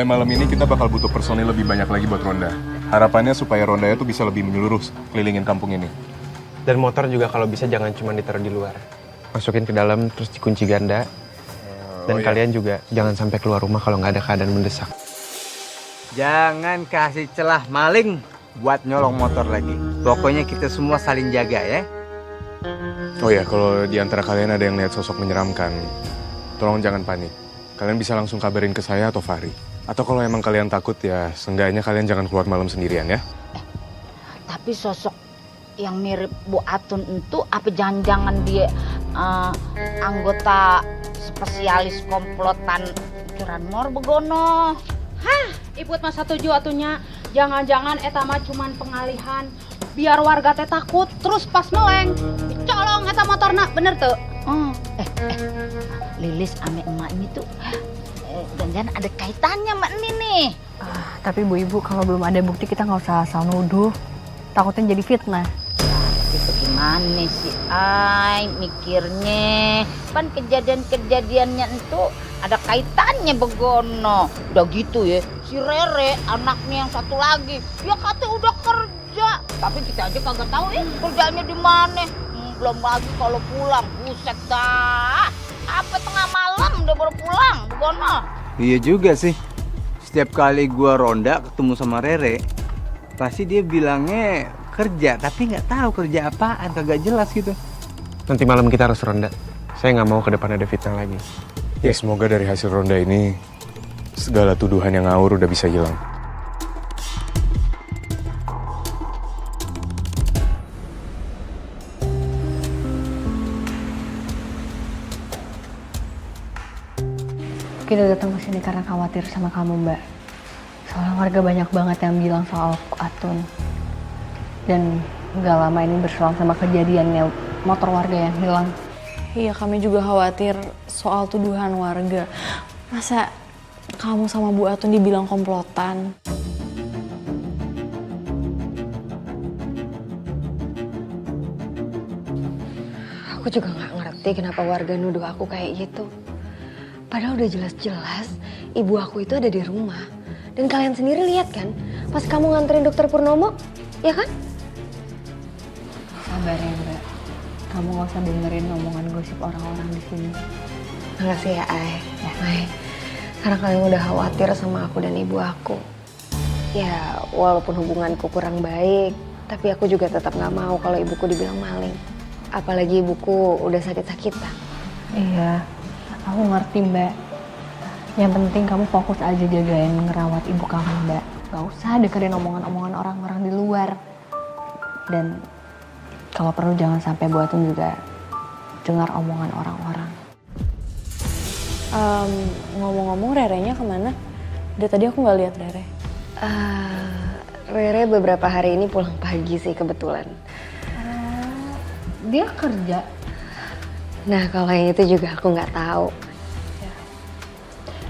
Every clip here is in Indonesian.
mulai malam ini kita bakal butuh personil lebih banyak lagi buat ronda. Harapannya supaya rondanya tuh bisa lebih menyeluruh kelilingin kampung ini. Dan motor juga kalau bisa jangan cuma ditaruh di luar. Masukin ke dalam terus dikunci ganda. Dan kalian juga jangan sampai keluar rumah kalau nggak ada keadaan mendesak. Jangan kasih celah maling buat nyolong motor lagi. Pokoknya kita semua saling jaga ya. Oh ya, kalau di antara kalian ada yang lihat sosok menyeramkan, tolong jangan panik. Kalian bisa langsung kabarin ke saya atau Fahri. Atau kalau emang kalian takut ya, seenggaknya kalian jangan keluar malam sendirian ya. Tapi sosok yang mirip Bu Atun itu apa jangan-jangan dia anggota spesialis komplotan Curanmor Begono? Hah, Iput mah setuju atunya. Jangan-jangan eta mah cuman pengalihan biar warga teh takut terus pas meleng dicolong eta motorna, bener tuh? Lilis ame emak ini tuh jangan ada kaitannya sama ini nih. Tapi Bu Ibu, kalau belum ada bukti kita nggak usah asal nuduh. Takutnya jadi fitnah. Itu gimana sih Ay mikirnya? Kan kejadian-kejadiannya itu ada kaitannya Begono. Udah gitu ya, si Rere anaknya yang satu lagi, dia kata udah kerja. Tapi kita aja kagak tahu kerjanya di mana. Belum lagi kalau pulang, buset dah. Apa tengah malam udah baru pulang, Begono? Iya juga sih. Setiap kali gua ronda ketemu sama Rere, pasti dia bilangnya kerja, tapi nggak tahu kerja apaan, kagak jelas gitu. Nanti malam kita harus ronda. Saya nggak mau ke depan ada fitnah lagi. Ya semoga dari hasil ronda ini, segala tuduhan yang ngawur udah bisa hilang. Kita datang ke sini karena khawatir sama kamu, Mbak. Soalnya warga banyak banget yang bilang soal Atun. Dan gak lama ini berselang sama kejadiannya motor warga yang hilang. Iya, kami juga khawatir soal tuduhan warga. Masa kamu sama Bu Atun dibilang komplotan? Aku juga gak ngerti kenapa warga nuduh aku kayak gitu. Padahal udah jelas-jelas ibu aku itu ada di rumah. Dan kalian sendiri lihat kan, pas kamu nganterin dokter Purnomo, ya kan? Sabar ya, Mbak. Kamu gak usah dengerin omongan gosip orang-orang di sini. Makasih ya, Ay. Karena kalian udah khawatir sama aku dan ibu aku. Ya, walaupun hubunganku kurang baik, tapi aku juga tetap gak mau kalau ibuku dibilang maling. Apalagi ibuku udah sakit-sakitan. Iya, aku ngerti, Mbak. Yang penting kamu fokus aja jagain ngerawat ibu kamu, Mbak. Gak usah dengerin omongan-omongan orang-orang di luar. Dan kalau perlu jangan sampai Bu Atun juga dengar omongan orang-orang. Ngomong-ngomong, Rerenya kemana? Dari tadi aku nggak lihat Rere. Rere beberapa hari ini pulang pagi sih kebetulan. Dia kerja. Nah, kalau yang itu juga aku nggak tahu.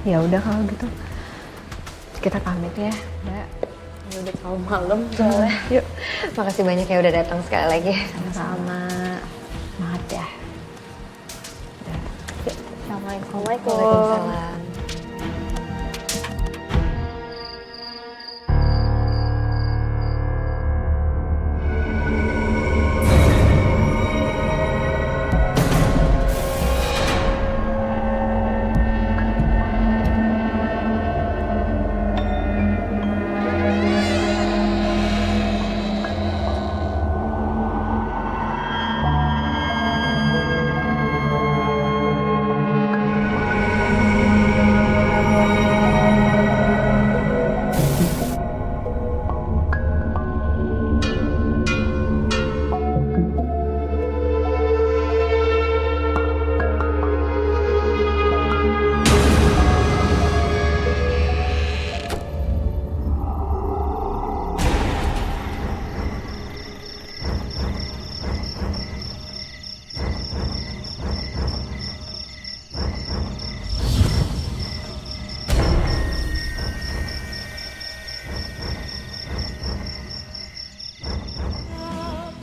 Ya udah kalau gitu kita pamit ya, Mbak. Udah terlalu malam soalnya. Yuk, makasih banyak ya udah datang sekali lagi. Sama-sama. Semangat ya. Assalamualaikum. Waalaikumsalam.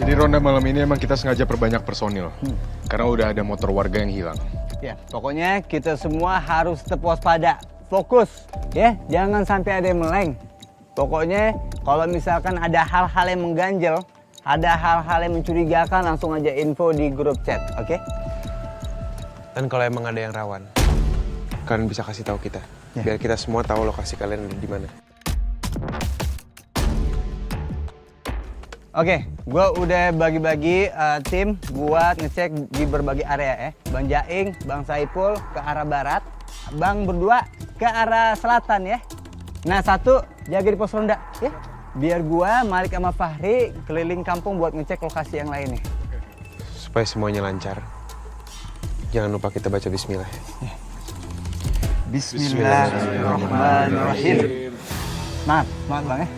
Jadi ronda malam ini emang kita sengaja perbanyak personil. Karena udah ada motor warga yang hilang. Ya, pokoknya kita semua harus tetap waspada. fokus ya, jangan sampai ada yang meleng. Pokoknya kalau misalkan ada hal-hal yang mengganjal, ada hal-hal yang mencurigakan, langsung aja info di grup chat, oke? Dan kalau emang ada yang rawan, kalian bisa kasih tahu kita. Biar kita semua tahu lokasi kalian ada di mana. Oke, gue udah bagi-bagi tim buat ngecek di berbagai area ya. Bang Jaing, Bang Saipul ke arah barat, Bang berdua ke arah selatan ya. Nah, satu jaga di pos ronda ya. Biar gue, Malik sama Fahri keliling kampung buat ngecek lokasi yang lainnya. Supaya semuanya lancar. Jangan lupa kita baca bismillah. Bismillahirrahmanirrahim. Maaf Bang ya.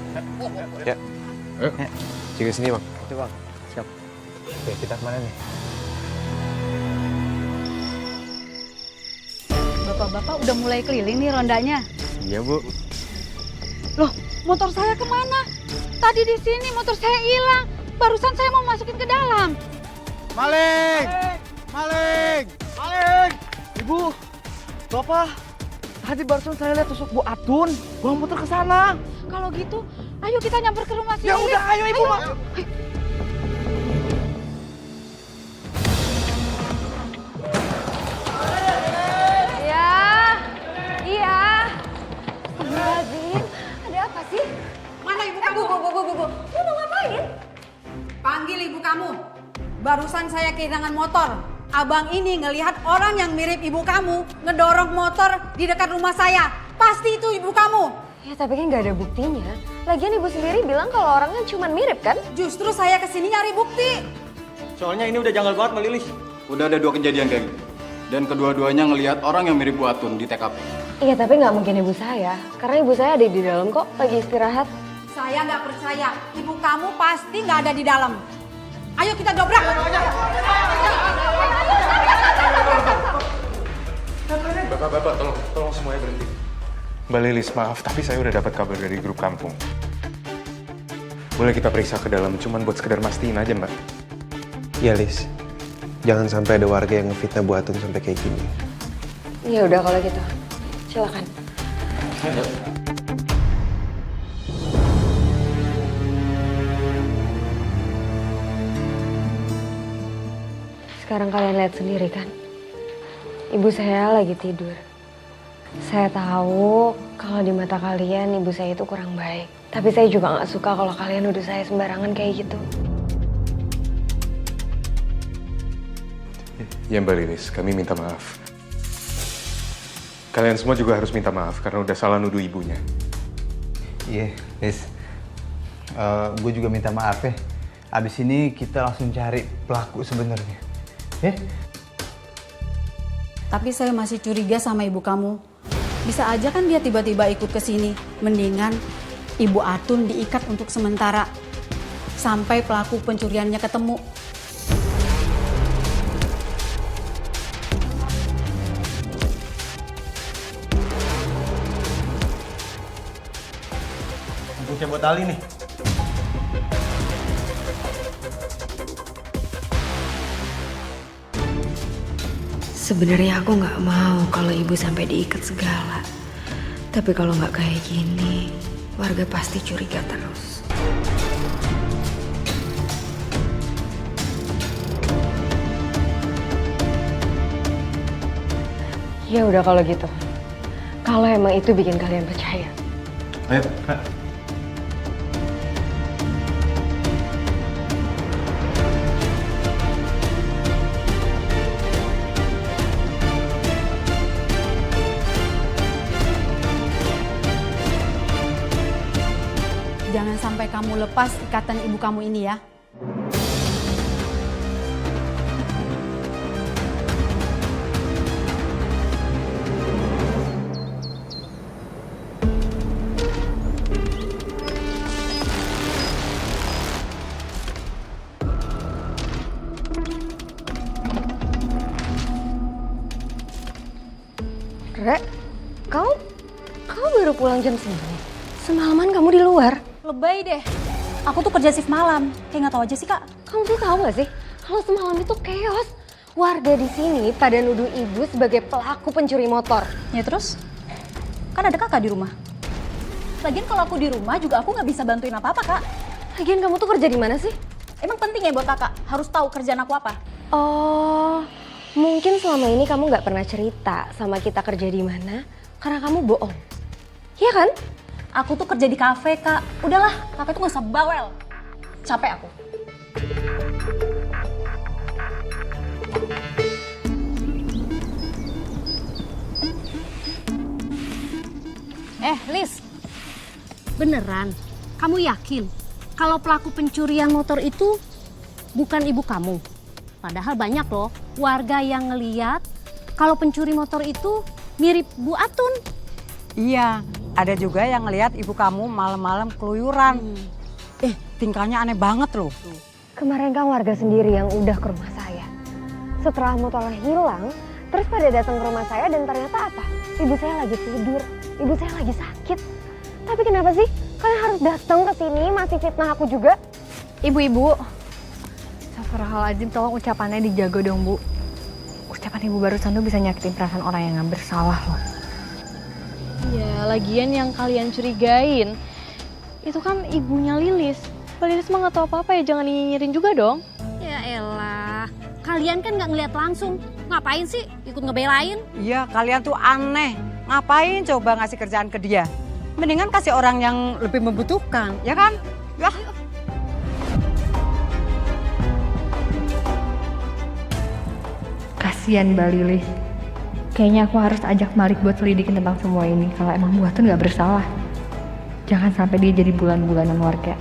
Ya. Jaga sini Bang. Itu Bang, siap. Oke, kita kemana nih? Bapak-bapak udah mulai keliling nih rondanya. Iya, Bu. Loh, motor saya kemana? Tadi di sini motor saya hilang. Barusan saya mau masukin ke dalam. Maling! Maling! Maling! Ibu, Bapak, tadi barusan saya lihat sosok Bu Atun bawa motor ke sana. Kalau gitu, ayo kita nyamper ke rumah si Ya Lilis. udah, ayo Ibu. Iya. Astagfirullahaladzim, ada apa sih? Mana ibu kamu? Bu, lu mau ngapain? Panggil ibu kamu. Barusan saya kehilangan motor. Abang ini ngelihat orang yang mirip ibu kamu ngedorong motor di dekat rumah saya. Pasti itu ibu kamu. Ya tapi kan nggak ada buktinya. Lagian ibu sendiri bilang kalau orangnya cuma mirip kan? Justru saya kesini nyari bukti. Soalnya ini udah janggal banget Mbak Lilis. Udah ada 2 kejadian kayak gitu. Dan kedua-duanya ngelihat orang yang mirip Bu Atun di TKP. Iya tapi nggak mungkin ibu saya. Karena ibu saya ada di dalam kok, lagi istirahat. Saya nggak percaya. Ibu kamu pasti nggak ada di dalam. Ayo kita dobrak. Bapak, tolong semuanya berhenti. Mbak Lilis, maaf, tapi saya udah dapat kabar dari grup kampung. Boleh kita periksa ke dalam, cuman buat sekedar mastiin aja, Mbak. Iya, Lis. Jangan sampai ada warga yang ngefitnah Bu Atun sampai kayak gini. Ya udah kalau gitu, silakan. Sekarang kalian lihat sendiri kan, ibu saya lagi tidur. Saya tahu kalau di mata kalian ibu saya itu kurang baik. Tapi saya juga nggak suka kalau kalian nuduh saya sembarangan kayak gitu. Ya Mbak Lilis, kami minta maaf. Kalian semua juga harus minta maaf karena udah salah nuduh ibunya. Iya, Liz. Gue juga minta maaf ya. Abis ini kita langsung cari pelaku sebenarnya. Tapi saya masih curiga sama ibu kamu. Bisa aja kan dia tiba-tiba ikut ke sini. Mendingan Ibu Atun diikat untuk sementara. Sampai pelaku pencuriannya ketemu. Untuk buat tali nih. Sebenarnya aku nggak mau kalau ibu sampai diikat segala. Tapi kalau nggak kayak gini, warga pasti curiga terus. Ya udah kalau gitu. Kalau emang itu bikin kalian percaya. Ayo, Jangan sampai kamu lepas ikatan ibu kamu ini ya. Rek, kau baru pulang jam 9. Semalaman kamu di luar. Lebay deh. Aku tuh kerja shift malam. Kayak nggak tahu aja sih, Kak. Kamu tuh tahu nggak sih, kalau semalam itu chaos. Warga di sini pada nuduh ibu sebagai pelaku pencuri motor. Ya terus? Kan ada kakak di rumah. Lagian kalau aku di rumah juga aku nggak bisa bantuin apa-apa, Kak. Lagian kamu tuh kerja di mana sih? Emang penting ya buat kakak harus tahu kerjaan aku apa? Oh, mungkin selama ini kamu nggak pernah cerita sama kita kerja di mana karena kamu bohong. Iya kan? Aku tuh kerja di kafe, Kak. Udahlah, kakak tuh nggak usah bawel. Capek aku. Liz, beneran? Kamu yakin kalau pelaku pencurian motor itu bukan ibu kamu? Padahal banyak loh warga yang ngeliat kalau pencuri motor itu mirip Bu Atun. Iya, ada juga yang ngelihat ibu kamu malam-malam keluyuran. Tingkahnya aneh banget loh. Kemarin kan warga sendiri yang udah ke rumah saya. Setelah motornya hilang, terus pada datang ke rumah saya dan ternyata apa? Ibu saya lagi tidur, ibu saya lagi sakit. Tapi kenapa sih kalian harus datang ke sini masih fitnah aku juga? Ibu-ibu, astagfirullahaladzim, tolong ucapannya dijaga dong, Bu. Ucapan ibu barusan tuh bisa nyakitin perasaan orang yang nggak bersalah loh. Ya, lagian yang kalian curigain itu kan ibunya Lilis. Kalau Lilis mah nggak tahu apa-apa ya, jangan nyinyirin juga dong. Ya elah, kalian kan nggak ngeliat langsung. Ngapain sih ikut ngebelain? Iya, kalian tuh aneh. Ngapain coba ngasih kerjaan ke dia? Mendingan kasih orang yang lebih membutuhkan, ya kan? Ya. Kasian Mbak Lilis. Kayaknya aku harus ajak Malik buat selidikin tentang semua ini. Kalau emang Bu Atun nggak bersalah. Jangan sampai dia jadi bulan-bulanan warga.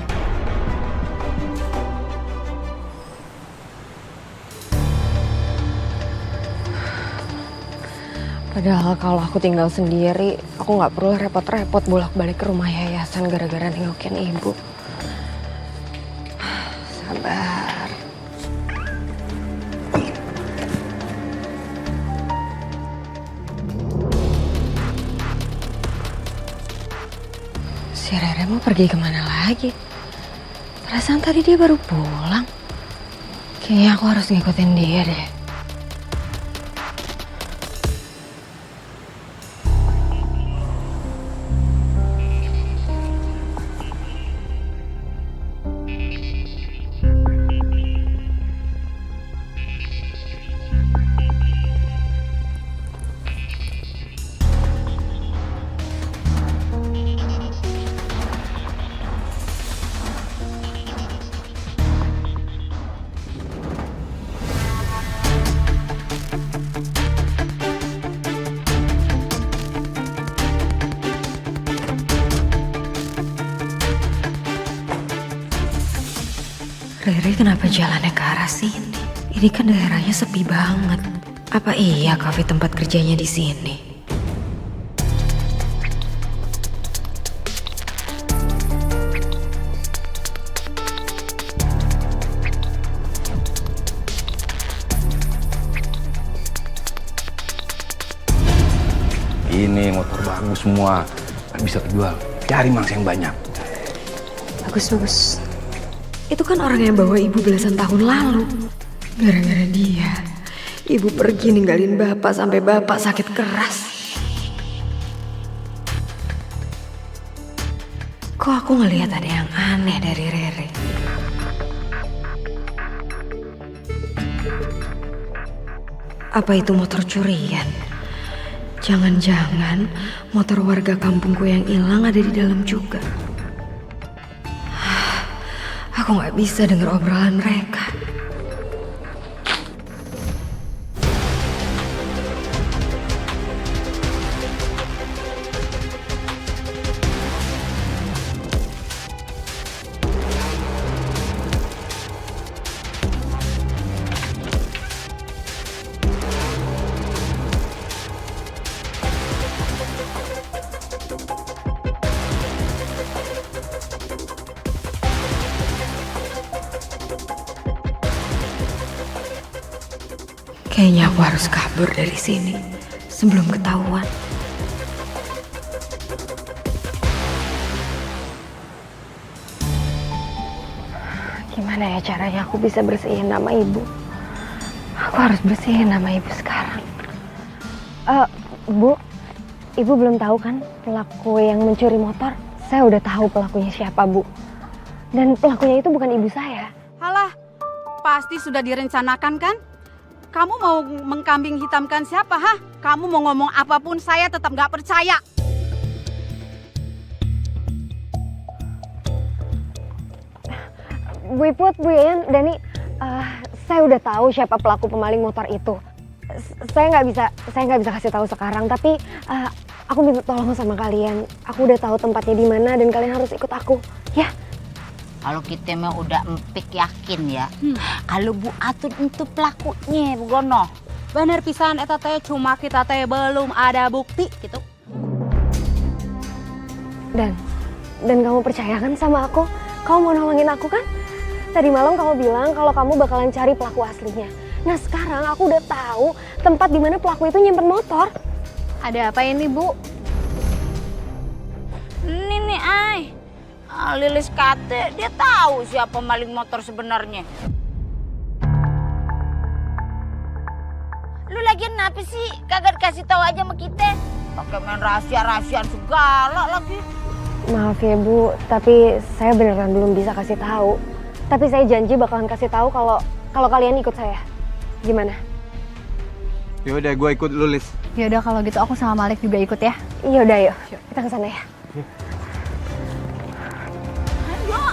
Padahal kalau aku tinggal sendiri, aku nggak perlu repot-repot bolak-balik ke rumah yayasan gara-gara nengokin ibu. Sabar. Si Rere mau pergi kemana lagi? Perasaan tadi dia baru pulang. Kayaknya aku harus ngikutin dia deh. Riri kenapa jalannya ke arah sini? Ini kan daerahnya sepi banget. Apa iya kafe tempat kerjanya di sini? Ini motor bagus semua, bisa kejual. Cari mangsa yang banyak. Bagus. Itu kan orang yang bawa ibu belasan tahun lalu. Gara-gara dia, ibu pergi ninggalin bapak sampai bapak sakit keras. Kok aku ngelihat ada yang aneh dari Rere? Apa itu motor curian? Jangan-jangan motor warga kampungku yang hilang ada di dalam juga. Aku nggak bisa dengar obrolan mereka. Kayaknya aku harus kabur dari sini sebelum ketahuan. Gimana ya caranya aku bisa bersihin nama ibu? Aku harus bersihin nama ibu sekarang. Bu, Ibu belum tahu kan pelaku yang mencuri motor? Saya udah tahu pelakunya siapa, Bu. Dan pelakunya itu bukan ibu saya. Halah, pasti sudah direncanakan kan? Kamu mau mengkambing hitamkan siapa, ha? Kamu mau ngomong apapun, saya tetap nggak percaya. Bu Iput, Bu Yayan, Dani, saya udah tahu siapa pelaku pemaling motor itu. Saya nggak bisa kasih tahu sekarang, tapi aku minta tolong sama kalian. Aku udah tahu tempatnya di mana dan kalian harus ikut aku, ya. Kalau kita mah udah empik yakin ya. Kalau Bu Atun itu pelakunya, Bu Gono. Bener pisan eta teh, cuma kita teh belum ada bukti gitu. Dan kamu percaya kan sama aku? Kamu mau nolongin aku kan? Tadi malam kamu bilang kalau kamu bakalan cari pelaku aslinya. Nah sekarang aku udah tahu tempat di mana pelaku itu nyimpen motor. Ada apa ini, Bu? Ini nih, Lilis kate, dia tahu siapa maling motor sebenarnya. Lu lagian kenapa sih? Kagak dikasih tahu aja sama kita. Pakai main rahasia-rahasiaan segala lagi. Maaf ya Bu, tapi saya beneran belum bisa kasih tahu. Tapi saya janji bakalan kasih tahu kalau kalian ikut saya. Gimana? Yaudah, gue ikut lu, Lis. Yaudah kalau gitu aku sama Malik juga ikut ya. Yaudah yuk, kita ke sana ya. Ayo.